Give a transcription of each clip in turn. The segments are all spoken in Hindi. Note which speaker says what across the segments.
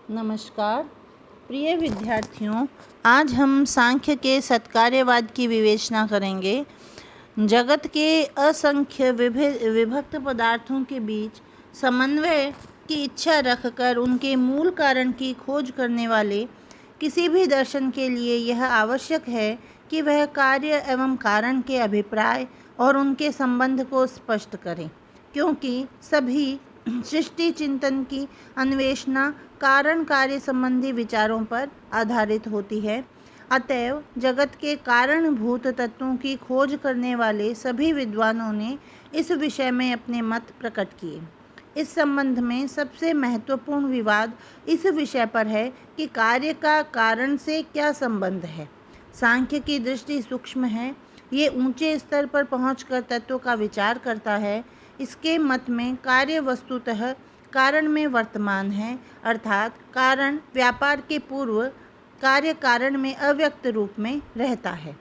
Speaker 1: नमस्कार प्रिय विद्यार्थियों, आज हम सांख्य के सत्कार्यवाद की विवेचना करेंगे। जगत के असंख्य विभक्त पदार्थों के बीच समन्वय की इच्छा रखकर उनके मूल कारण की खोज करने वाले किसी भी दर्शन के लिए यह आवश्यक है कि वह कार्य एवं कारण के अभिप्राय और उनके संबंध को स्पष्ट करें, क्योंकि सभी सृष्टि चिंतन की अन्वेषणा कारण कार्य संबंधी विचारों पर आधारित होती है। अतएव जगत के कारणभूत तत्वों की खोज करने वाले सभी विद्वानों ने इस विषय में अपने मत प्रकट किए। इस संबंध में सबसे महत्वपूर्ण विवाद इस विषय पर है कि कार्य का कारण से क्या संबंध है। सांख्य की दृष्टि सूक्ष्म है, ये ऊंचे स्तर पर पहुंचकर तत्व का विचार करता है। इसके मत में कार्य वस्तुतः कारण में वर्तमान है, अर्थात कारण व्यापार के पूर्व कार्य कारण में अव्यक्त रूप में रहता है।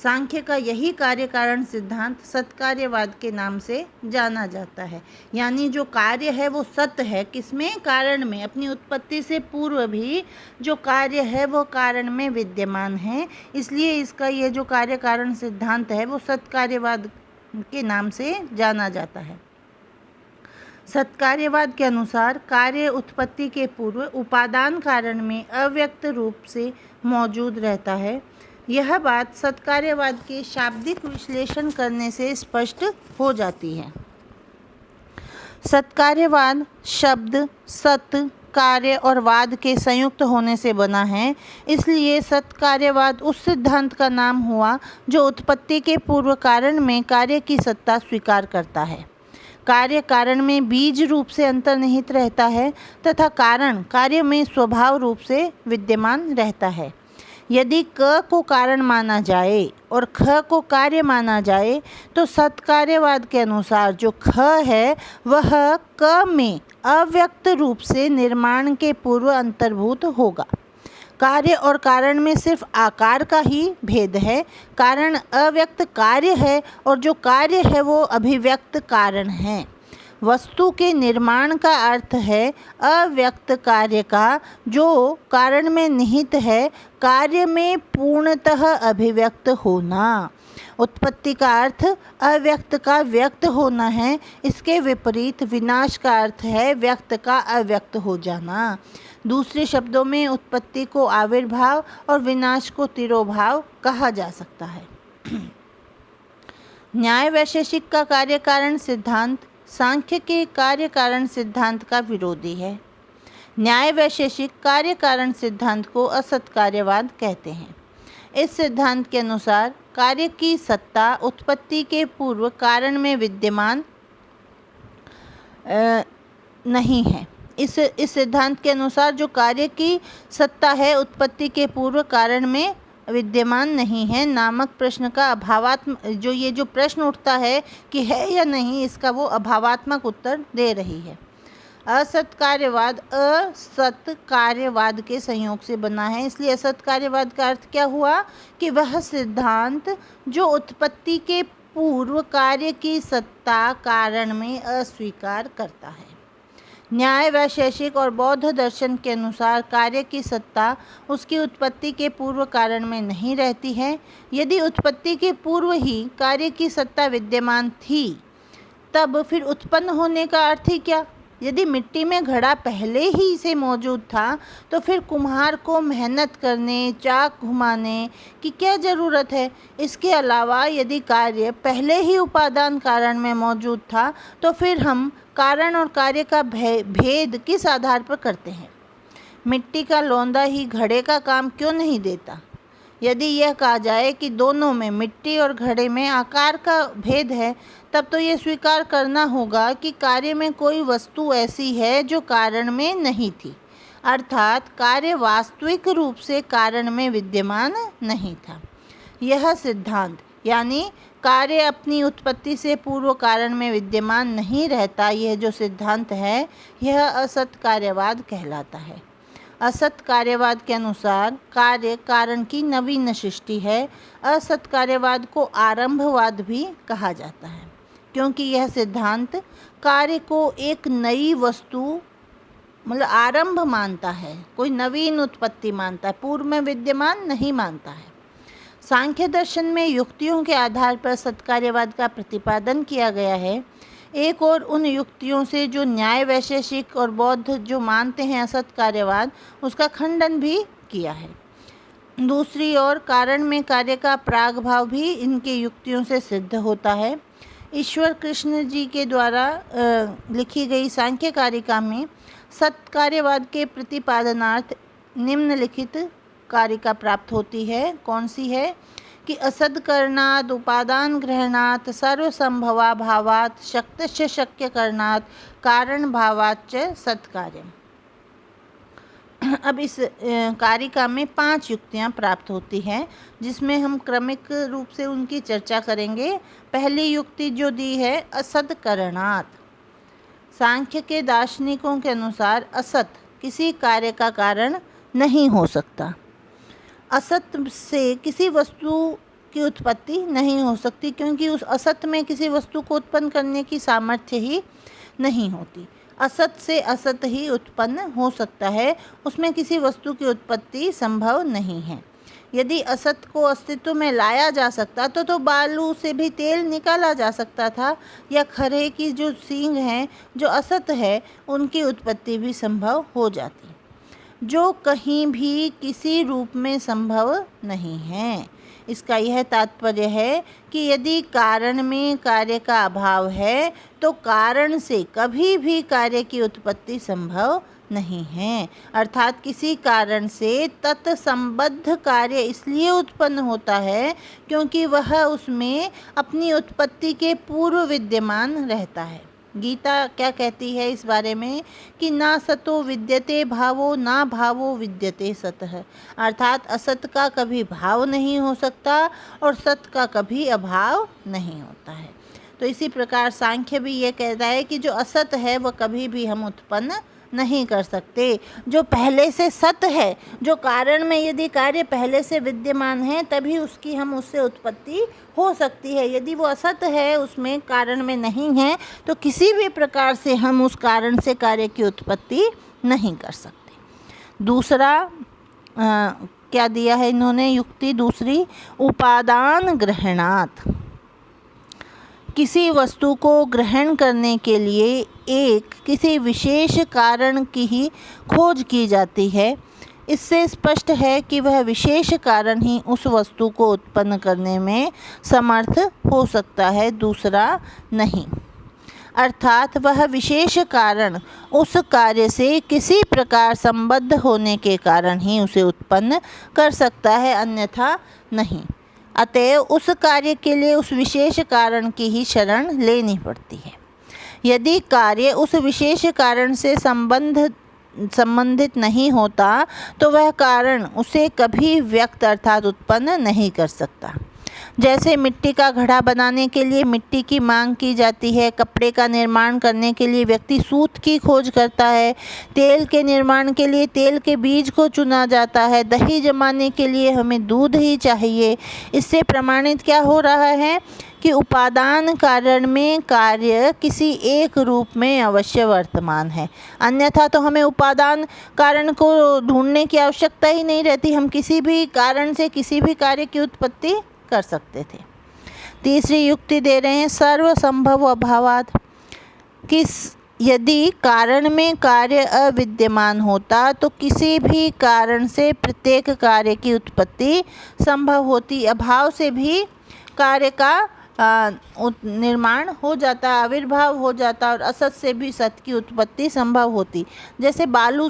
Speaker 1: सांख्य का यही कार्य कारण सिद्धांत सत्कार्यवाद के नाम से जाना जाता है। यानी जो कार्य है वो सत्य है, किसमें? कारण में। अपनी उत्पत्ति से पूर्व भी जो कार्य है वो कारण में विद्यमान है, इसलिए इसका ये जो कार्य कारण सिद्धांत है वो सत्कार्यवाद के नाम से जाना जाता है। सत्कार्यवाद के अनुसार कार्य उत्पत्ति के पूर्व उपादान कारण में अव्यक्त रूप से मौजूद रहता है। यह बात सत्कार्यवाद के शाब्दिक विश्लेषण करने से स्पष्ट हो जाती है। सत्कार्यवाद शब्द सत, कार्य और वाद के संयुक्त होने से बना है, इसलिए सत्कार्यवाद उस सिद्धांत का नाम हुआ जो उत्पत्ति के पूर्व कारण में कार्य की सत्ता स्वीकार करता है। कार्य कारण में बीज रूप से अंतर्निहित रहता है तथा कारण कार्य में स्वभाव रूप से विद्यमान रहता है। यदि क को कारण माना जाए और ख को कार्य माना जाए तो सत्कार्यवाद के अनुसार जो ख है वह क में अव्यक्त रूप से निर्माण के पूर्व अंतर्भूत होगा। कार्य और कारण में सिर्फ आकार का ही भेद है। कारण अव्यक्त कार्य है और जो कार्य है वो अभिव्यक्त कारण है। वस्तु के निर्माण का अर्थ है अव्यक्त कार्य का जो कारण में निहित है, कार्य में पूर्णतः अभिव्यक्त होना। उत्पत्ति का अर्थ अव्यक्त का व्यक्त होना है। इसके विपरीत विनाश का अर्थ है व्यक्त का अव्यक्त हो जाना। दूसरे शब्दों में उत्पत्ति को आविर्भाव और विनाश को तिरोभाव कहा जा सकता है। न्याय वैशेषिक का कार्य कारण सिद्धांत सांख्य के कार्य कारण सिद्धांत का विरोधी है। न्याय वैशेषिक कार्य कारण सिद्धांत को असत्कार्यवाद कहते हैं। इस सिद्धांत के अनुसार कार्य की सत्ता उत्पत्ति के पूर्व कारण में विद्यमान नहीं है। इस सिद्धांत के अनुसार जो कार्य की सत्ता है उत्पत्ति के पूर्व कारण में विद्यमान नहीं है नामक प्रश्न का अभावात्मक ये जो प्रश्न उठता है कि है या नहीं, इसका वो अभावात्मक उत्तर दे रही है। असत्कार्यवाद असत्कार्यवाद के संयोग से बना है, इसलिए असत्कार्यवाद का अर्थ क्या हुआ कि वह सिद्धांत जो उत्पत्ति के पूर्व कार्य की सत्ता कारण में अस्वीकार करता है। न्याय वैशेषिक और बौद्ध दर्शन के अनुसार कार्य की सत्ता उसकी उत्पत्ति के पूर्व कारण में नहीं रहती है। यदि उत्पत्ति के पूर्व ही कार्य की सत्ता विद्यमान थी तब फिर उत्पन्न होने का अर्थ ही क्या? यदि मिट्टी में घड़ा पहले ही से मौजूद था तो फिर कुम्हार को मेहनत करने, चाक घुमाने की क्या ज़रूरत है? इसके अलावा यदि कार्य पहले ही उपादान कारण में मौजूद था तो फिर हम कारण और कार्य का भेद किस आधार पर करते हैं? मिट्टी का लौंदा ही घड़े का काम क्यों नहीं देता? यदि यह कहा जाए कि दोनों में, मिट्टी और घड़े में, आकार का भेद है, तब तो ये स्वीकार करना होगा कि कार्य में कोई वस्तु ऐसी है जो कारण में नहीं थी, अर्थात कार्य वास्तविक रूप से कारण में विद्यमान नहीं था। यह सिद्धांत यानी कार्य अपनी उत्पत्ति से पूर्व कारण में विद्यमान नहीं रहता, यह जो सिद्धांत है यह असत्कार्यवाद कहलाता है। असत्कार्यवाद के अनुसार कार्य कारण की नवीन सृष्टि है। असत्कार्यवाद को आरंभवाद भी कहा जाता है, क्योंकि यह सिद्धांत कार्य को एक नई वस्तु मतलब आरंभ मानता है, कोई नवीन उत्पत्ति मानता है, पूर्व में विद्यमान नहीं मानता है। सांख्य दर्शन में युक्तियों के आधार पर सत्कार्यवाद का प्रतिपादन किया गया है। एक और उन युक्तियों से जो न्याय वैशेषिक और बौद्ध जो मानते हैं असत्कार्यवाद, उसका खंडन भी किया है। दूसरी ओर कारण में कार्य का प्राग भाव भी इनके युक्तियों से सिद्ध होता है। ईश्वर कृष्ण जी के द्वारा लिखी गई सांख्य कारिका में सत्कार्यवाद के प्रतिपादनार्थ निम्नलिखित कारिका प्राप्त होती है। कौन सी है कि असदकरणात् उपादान ग्रहणात् सर्वसंभवा भावात् शक्तश्च शक्य करणात् कारण भावाच्च सत्कार्यम्। अब इस कारिका में 5 युक्तियाँ प्राप्त होती हैं, जिसमें हम क्रमिक रूप से उनकी चर्चा करेंगे। पहली युक्ति जो दी है असदकरणात्। सांख्य के दार्शनिकों के अनुसार असत किसी कार्य का कारण नहीं हो सकता। असत से किसी वस्तु की उत्पत्ति नहीं हो सकती, क्योंकि उस असत में किसी वस्तु को उत्पन्न करने की सामर्थ्य ही नहीं होती। असत से असत ही उत्पन्न हो सकता है, उसमें किसी वस्तु की उत्पत्ति संभव नहीं है। यदि असत को अस्तित्व में लाया जा सकता तो बालू से भी तेल निकाला जा सकता था, या खरे की जो सींग हैं जो असत है उनकी उत्पत्ति भी संभव हो जाती, जो कहीं भी किसी रूप में संभव नहीं है। इसका यह तात्पर्य है कि यदि कारण में कार्य का अभाव है तो कारण से कभी भी कार्य की उत्पत्ति संभव नहीं है। अर्थात किसी कारण से तत्संबद्ध कार्य इसलिए उत्पन्न होता है क्योंकि वह उसमें अपनी उत्पत्ति के पूर्व विद्यमान रहता है। गीता क्या कहती है इस बारे में कि ना सतो विद्यते भावो ना भावो विद्यते सतः। अर्थात असत का कभी भाव नहीं हो सकता और सत का कभी अभाव नहीं होता है। तो इसी प्रकार सांख्य भी ये कहता है कि जो असत है वह कभी भी हम उत्पन्न नहीं कर सकते। जो पहले से सत है, जो कारण में यदि कार्य पहले से विद्यमान है तभी उसकी हम उससे उत्पत्ति हो सकती है। यदि वो असत है, उसमें कारण में नहीं है, तो किसी भी प्रकार से हम उस कारण से कार्य की उत्पत्ति नहीं कर सकते। दूसरा क्या दिया है इन्होंने युक्ति दूसरी, उपादान ग्रहणात्। किसी वस्तु को ग्रहण करने के लिए किसी विशेष कारण की ही खोज की जाती है। इससे स्पष्ट है कि वह विशेष कारण ही उस वस्तु को उत्पन्न करने में समर्थ हो सकता है, दूसरा नहीं। अर्थात वह विशेष कारण उस कार्य से किसी प्रकार संबद्ध होने के कारण ही उसे उत्पन्न कर सकता है, अन्यथा नहीं। अतएव उस कार्य के लिए उस विशेष कारण की ही शरण लेनी पड़ती है। यदि कार्य उस विशेष कारण से संबंधित नहीं होता तो वह कारण उसे कभी व्यक्त अर्थात उत्पन्न नहीं कर सकता। जैसे मिट्टी का घड़ा बनाने के लिए मिट्टी की मांग की जाती है, कपड़े का निर्माण करने के लिए व्यक्ति सूत की खोज करता है, तेल के निर्माण के लिए तेल के बीज को चुना जाता है, दही जमाने के लिए हमें दूध ही चाहिए। इससे प्रमाणित क्या हो रहा है कि उपादान कारण में कार्य किसी एक रूप में अवश्य वर्तमान है, अन्यथा तो हमें उपादान कारण को ढूंढने की आवश्यकता ही नहीं रहती। हम किसी भी कारण से किसी भी कार्य की उत्पत्ति कर सकते थे। तीसरी युक्ति दे रहे हैं सर्वसंभव अभावात्। यदि कारण में कार्य अविद्यमान होता तो किसी भी कारण से प्रत्येक कार्य की उत्पत्ति संभव होती। अभाव से भी कार्य का निर्माण हो जाता, आविर्भाव हो जाता, और असत से भी सत की उत्पत्ति संभव होती। जैसे बालू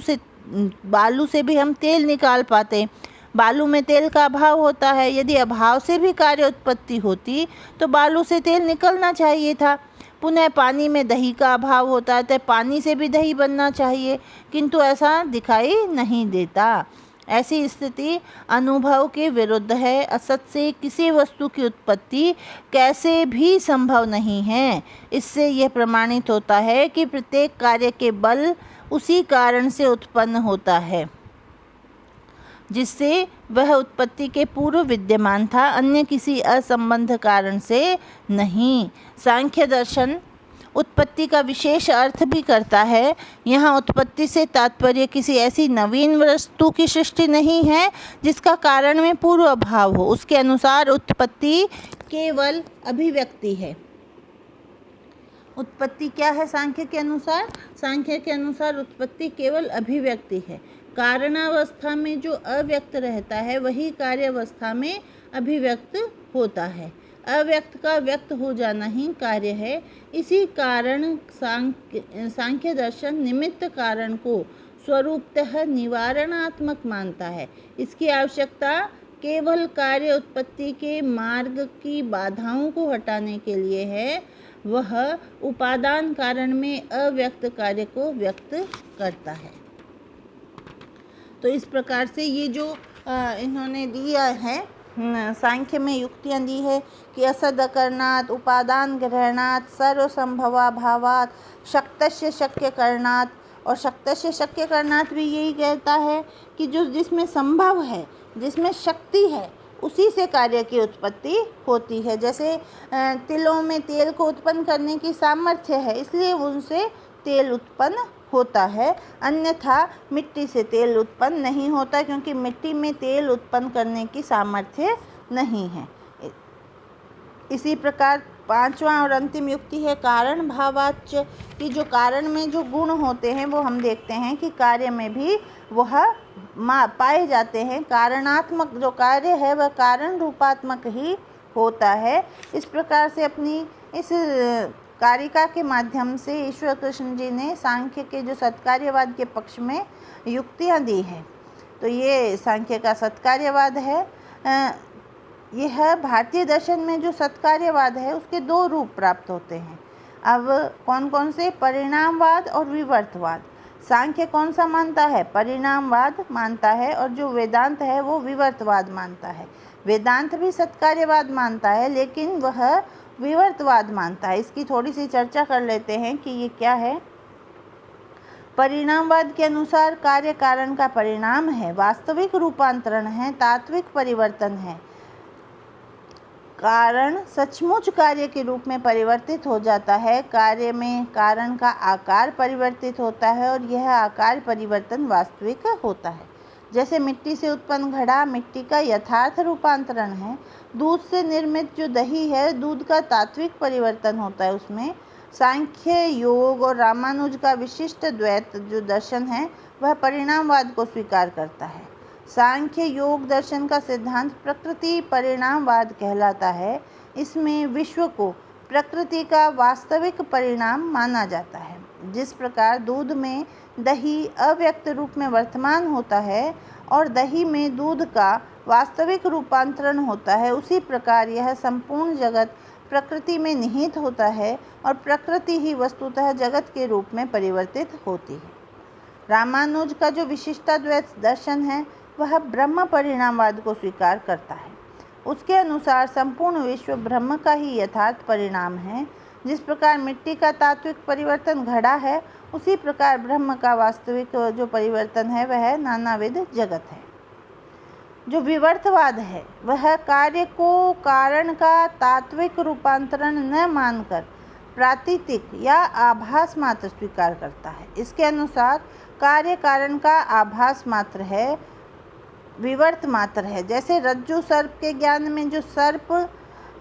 Speaker 1: से भी हम तेल निकाल पाते, बालू में तेल का अभाव होता है। यदि अभाव से भी कार्य उत्पत्ति होती तो बालू से तेल निकलना चाहिए था। पुनः पानी में दही का अभाव होता है तो पानी से भी दही बनना चाहिए, किंतु ऐसा दिखाई नहीं देता। ऐसी स्थिति अनुभव के विरुद्ध है। असत से किसी वस्तु की उत्पत्ति कैसे भी संभव नहीं है। इससे यह प्रमाणित होता है कि प्रत्येक कार्य के बल उसी कारण से उत्पन्न होता है जिससे वह उत्पत्ति के पूर्व विद्यमान था, अन्य किसी असंबद्ध कारण से नहीं। सांख्य दर्शन उत्पत्ति का विशेष अर्थ भी करता है। यहाँ उत्पत्ति से तात्पर्य किसी ऐसी नवीन वस्तु की सृष्टि नहीं है जिसका कारण में पूर्व अभाव हो। उसके अनुसार उत्पत्ति केवल अभिव्यक्ति है। उत्पत्ति क्या है सांख्य के अनुसार? सांख्य के अनुसार उत्पत्ति केवल अभिव्यक्ति है। कारणावस्था में जो अव्यक्त रहता है वही कार्यावस्था में अभिव्यक्त होता है। अव्यक्त का व्यक्त हो जाना ही कार्य है। इसी कारण सांख्य दर्शन निमित्त कारण को स्वरूपतः निवारणात्मक मानता है। इसकी आवश्यकता केवल कार्य उत्पत्ति के मार्ग की बाधाओं को हटाने के लिए है। वह उपादान कारण में अव्यक्त कार्य को व्यक्त करता है। तो इस प्रकार से ये जो इन्होंने दिया है सांख्य में युक्तियाँ दी है कि असद करणात्, उपादान ग्रहणात्, सर्वसंभवाभावात्, शक्तस्य शक्य करणात्, और शक्तस्य शक्य करणात् भी यही कहता है कि जो जिसमें संभव है, जिसमें शक्ति है, उसी से कार्य की उत्पत्ति होती है। जैसे तिलों में तेल को उत्पन्न करने की सामर्थ्य है, इसलिए उनसे तेल उत्पन्न होता है। अन्यथा मिट्टी से तेल उत्पन्न नहीं होता, क्योंकि मिट्टी में तेल उत्पन्न करने की सामर्थ्य नहीं है। इसी प्रकार पांचवा और अंतिम युक्ति है कारण भावाच्य, कि जो कारण में जो गुण होते हैं वो हम देखते हैं कि कार्य में भी वह पाए जाते हैं। कारणात्मक जो कार्य है वह कारण रूपात्मक ही होता है। इस प्रकार से अपनी इस कारिका के माध्यम से ईश्वर कृष्ण जी ने सांख्य के जो सत्कार्यवाद के पक्ष में युक्तियाँ दी हैं। तो ये सांख्य का सत्कार्यवाद है। यह भारतीय दर्शन में जो सत्कार्यवाद है उसके दो रूप प्राप्त होते हैं। अब कौन कौन से? परिणामवाद और विवर्तवाद। सांख्य कौन सा मानता है? परिणामवाद मानता है, और जो वेदांत है वो विवर्तवाद मानता है। वेदांत भी सत्कार्यवाद मानता है, लेकिन वह विवर्तवाद मानता है। इसकी थोड़ी सी चर्चा कर लेते हैं कि ये क्या है। परिणामवाद के अनुसार कार्य कारण का परिणाम है, वास्तविक रूपांतरण है, तात्विक परिवर्तन है। कारण सचमुच कार्य के रूप में परिवर्तित हो जाता है। कार्य में कारण का आकार परिवर्तित होता है, और यह आकार परिवर्तन वास्तविक होता है। जैसे मिट्टी से उत्पन्न घड़ा मिट्टी का यथार्थ रूपांतरण है। दूध से निर्मित जो दही है, दूध का तात्विक परिवर्तन होता है उसमें। सांख्य, योग और रामानुज का विशिष्ट द्वैत जो दर्शन है वह परिणामवाद को स्वीकार करता है। सांख्य योग दर्शन का सिद्धांत प्रकृति परिणामवाद कहलाता है। इसमें विश्व को प्रकृति का वास्तविक परिणाम माना जाता है। जिस प्रकार दूध में दही अव्यक्त रूप में वर्तमान होता है और दही में दूध का वास्तविक रूपांतरण होता है, उसी प्रकार यह संपूर्ण जगत प्रकृति में निहित होता है और प्रकृति ही वस्तुतः जगत के रूप में परिवर्तित होती है। रामानुज का जो विशिष्टाद्वैत दर्शन है वह ब्रह्म परिणामवाद को स्वीकार करता है। उसके अनुसार संपूर्ण विश्व ब्रह्म का ही यथार्थ परिणाम है। जिस प्रकार मिट्टी का तात्विक परिवर्तन घड़ा है, उसी प्रकार ब्रह्म का वास्तविक जो परिवर्तन है वह नानाविध जगत है। जो विवर्तवाद है वह कार्य को कारण का तात्विक रूपांतरण न मानकर प्रातीतिक या आभास मात्र स्वीकार करता है। इसके अनुसार कार्य कारण का आभास मात्र है, विवर्त मात्र है। जैसे रज्जु सर्प के ज्ञान में जो सर्प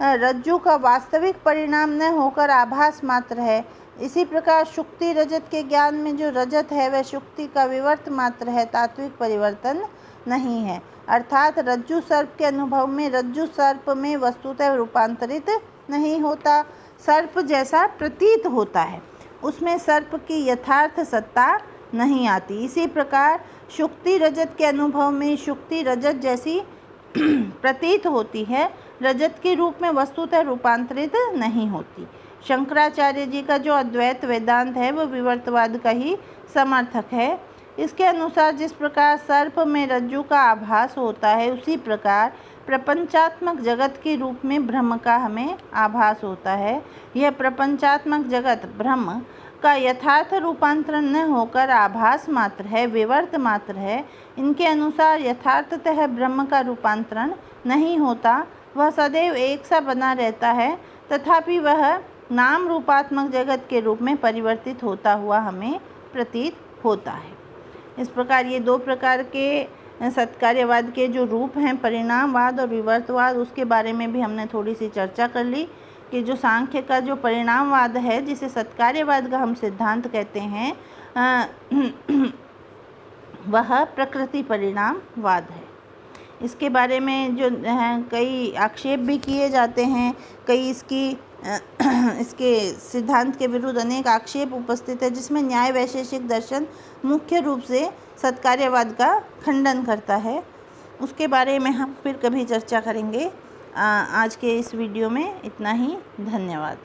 Speaker 1: रज्जु का वास्तविक परिणाम न होकर आभास मात्र है, इसी प्रकार शुक्ति रजत के ज्ञान में जो रजत है वह शुक्ति का विवर्त मात्र है, तात्विक परिवर्तन नहीं है। अर्थात रज्जु सर्प के अनुभव में रज्जु सर्प में वस्तुतः रूपांतरित नहीं होता, सर्प जैसा प्रतीत होता है, उसमें सर्प की यथार्थ सत्ता नहीं आती। इसी प्रकार शुक्ति रजत के अनुभव में शुक्ति रजत जैसी प्रतीत होती है, रजत के रूप में वस्तुतः रूपांतरित नहीं होती। शंकराचार्य जी का जो अद्वैत वेदांत है वह विवर्तवाद का ही समर्थक है। इसके अनुसार जिस प्रकार सर्प में रज्जु का आभास होता है, उसी प्रकार प्रपंचात्मक जगत के रूप में ब्रह्म का हमें आभास होता है। यह प्रपंचात्मक जगत ब्रह्म का यथार्थ रूपांतरण न होकर आभास मात्र है, विवर्त मात्र है। इनके अनुसार यथार्थतः ब्रह्म का रूपांतरण नहीं होता, वह सदैव एक सा बना रहता है, तथापि वह नाम रूपात्मक जगत के रूप में परिवर्तित होता हुआ हमें प्रतीत होता है। इस प्रकार ये दो प्रकार के सत्कार्यवाद के जो रूप हैं, परिणामवाद और विवर्तवाद, उसके बारे में भी हमने थोड़ी सी चर्चा कर ली कि जो सांख्य का जो परिणामवाद है, जिसे सत्कार्यवाद का हम सिद्धांत कहते हैं, वह प्रकृति परिणामवाद है। इसके बारे में जो कई आक्षेप भी किए जाते हैं, कई इसके सिद्धांत के विरुद्ध अनेक आक्षेप उपस्थित है, जिसमें न्याय वैशेषिक दर्शन मुख्य रूप से सत्कार्यवाद का खंडन करता है। उसके बारे में हम फिर कभी चर्चा करेंगे। आज के इस वीडियो में इतना ही। धन्यवाद।